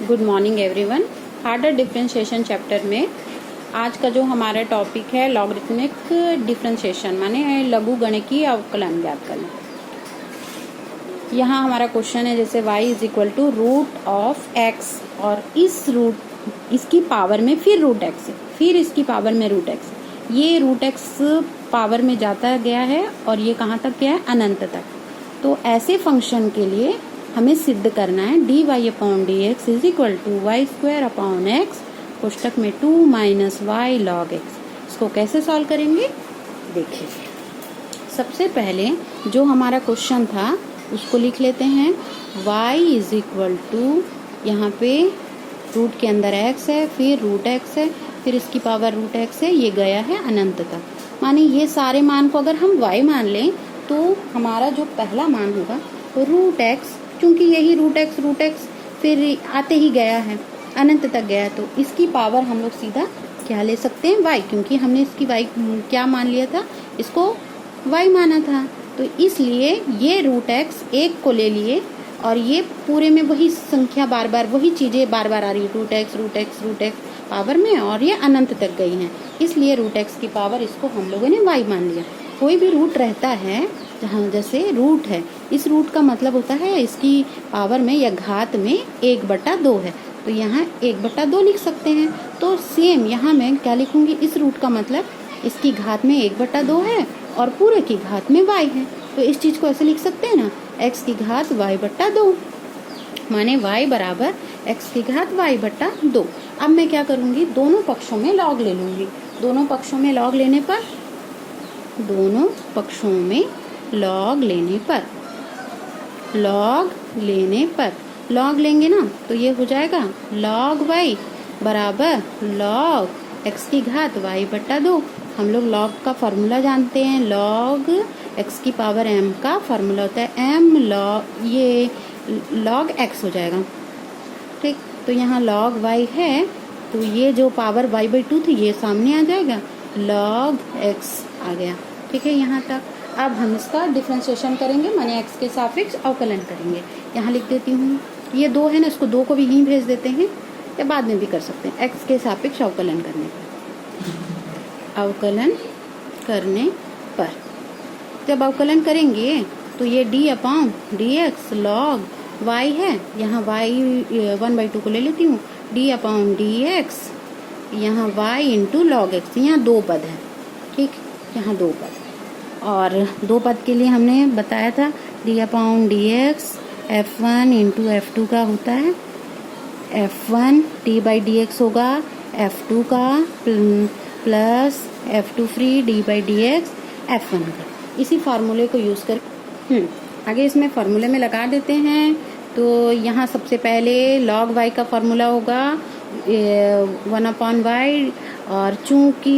Good morning everyone. Harder differentiation chapter में आज का जो हमारा टॉपिक है लॉगरिथमिक डिफरेंशिएशन माने लघु गणितीय अवकलन ज्ञात करना। यहाँ हमारा क्वेश्चन है जैसे y is equal to root of x और इसकी पावर में फिर रूट x है, फिर इसकी पावर में रूट x है। ये रूट x पावर में जाता गया है और ये कहाँ तक गया है, अनंत तक। तो ऐसे फंक्शन के लिए हमें सिद्ध करना है dy upon D X is equal to Y square upon X पुस्तक में 2 माइनस वाई लॉग एक्स। इसको कैसे सॉल्व करेंगे देखिए। सबसे पहले जो हमारा क्वेश्चन था उसको लिख लेते हैं। y इज इक्वल टू यहाँ पे रूट के अंदर x है, फिर रूट x है, फिर इसकी पावर रूट x है, ये गया है अनंत तक। माने ये सारे मान को अगर हम y मान लें तो हमारा जो पहला मान होगा वो रूट x, क्योंकि यही रूट x फिर आते ही गया है, अनंत तक गया है, तो इसकी पावर हम लोग सीधा क्या ले सकते हैं y, क्योंकि हमने इसकी y क्या मान लिया था, इसको y माना था। तो इसलिए ये रूट x एक को ले लिए और ये पूरे में वही संख्या बार बार वही चीजें बार बार आ रही है, रूट x पावर में, और ये अनंत तक गई हैं। इसलिए रूट x की पावर इसको हम लोगों ने y मान लिया। कोई भी रूट रहता है जहाँ जैसे रूट है, इस रूट का मतलब होता है इसकी पावर में या घात में 1/2 है, तो यहाँ 1/2 लिख सकते हैं। तो सेम यहाँ मैं क्या लिखूंगी, इस रूट का मतलब इसकी घात में 1/2 है और पूरे की घात में y है, तो इस चीज को ऐसे लिख सकते हैं ना, x की घात y/2 माने y बराबर x की घात y/2। अब मैं क्या करूंगी, दोनों पक्षों में लॉग ले लूंगी। दोनों पक्षों में लॉग लेने पर लॉग लेंगे ना तो ये हो जाएगा लॉग y बराबर लॉग x की घात y/2। हम लोग लॉग का फॉर्मूला जानते हैं, लॉग x की पावर m का फॉर्मूला होता है m लॉग, ये लॉग x हो जाएगा। ठीक, तो यहाँ लॉग y है तो ये जो पावर y/2 थी ये सामने आ जाएगा, लॉग x आ गया। ठीक है, यहाँ तक। अब हम इसका डिफरेंशिएशन करेंगे, माने x के सापेक्ष अवकलन करेंगे। यहाँ लिख देती हूँ, ये 2 है ना, इसको 2 को भी यहीं भेज देते हैं या बाद में भी कर सकते हैं। x के सापेक्ष अवकलन करने पर जब अवकलन करेंगे तो ये d upon D x log y है, यहाँ y 1/2 को ले लेती हूँ, d अपॉन डी एक्स यहाँ y इंटू लॉग एक्स, यहाँ 2 पद है। ठीक, यहाँ 2 पद, और 2 पद के लिए हमने बताया था d upon D x f1 into f2 का होता है, f1 d/dx होगा f2 का plus f2 free d/dx f1 का। इसी फार्मूले को यूज कर आगे इसमें फार्मूले में लगा देते हैं। तो यहाँ सबसे पहले log y का फार्मूला होगा 1/y, और चूंकि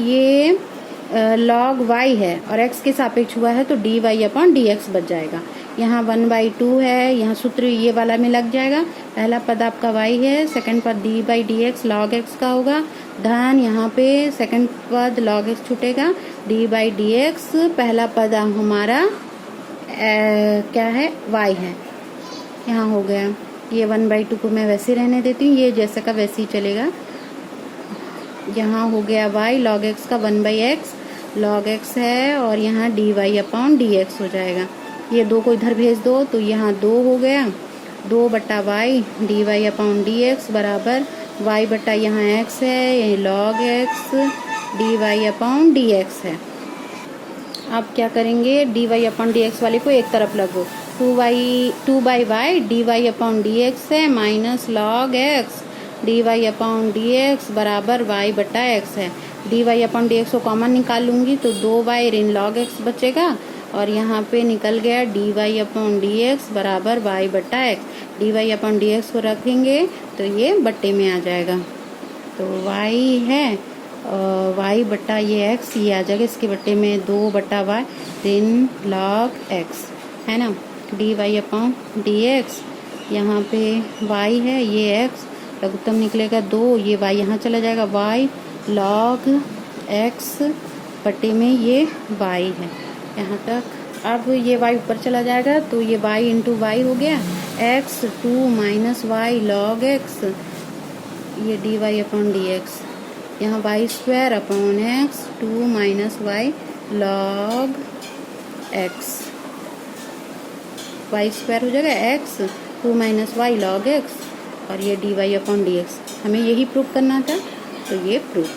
ये log y है और x के सापेक्ष हुआ है तो dy अपॉन dx बच जाएगा। यहाँ 1/2 है, यहाँ सूत्र ये वाला में लग जाएगा। पहला पद आपका y है, सेकंड पद d/dx log x का होगा, धन यहाँ पे सेकंड पद log x छूटेगा, d/dx पहला पद हमारा क्या है, y है, यहाँ हो गया। ये 1/2 को मैं वैसे रहने देती हूँ, ये जैसे का वैसे ही चलेगा। यहाँ हो गया y log x का 1/x log x है, और यहाँ dy अपॉन dx हो जाएगा। ये 2 को इधर भेज दो तो यहाँ 2 हो गया, 2/y dy अपॉन dx बराबर y बटा यहाँ x है, ये log x dy upon dx है। अब क्या करेंगे, dy अपॉन dx वाले को एक तरफ लगो, 2/y dy अपॉन dx है minus log x dy upon dx बराबर y बटा x है। dy अपॉन dx को कॉमन निकाल लूंगी तो 2y ऋण log x बचेगा, और यहाँ पे निकल गया dy अपॉन dx बराबर y बटा x। dy अपॉन dx को रखेंगे तो ये बट्टे में आ जाएगा, तो y है y बटा ये x, ये आ जाएगा इसके बट्टे में 2/y ऋण log x है ना, dy अपॉन dx यहाँ पे y है, ये x लघुत्तम निकलेगा 2, ये y यहाँ चला जाएगा, y log x बटे में ये y है यहाँ तक। अब ये y ऊपर चला जाएगा तो ये y इंटू वाई हो गया, x 2 minus y log x, ये d y upon D x, यहाँ y square upon x 2 minus y log x, y square हो जाएगा x 2 minus y log x और ये d y upon D x. हमें यही प्रूव करना था, तो ये प्रूव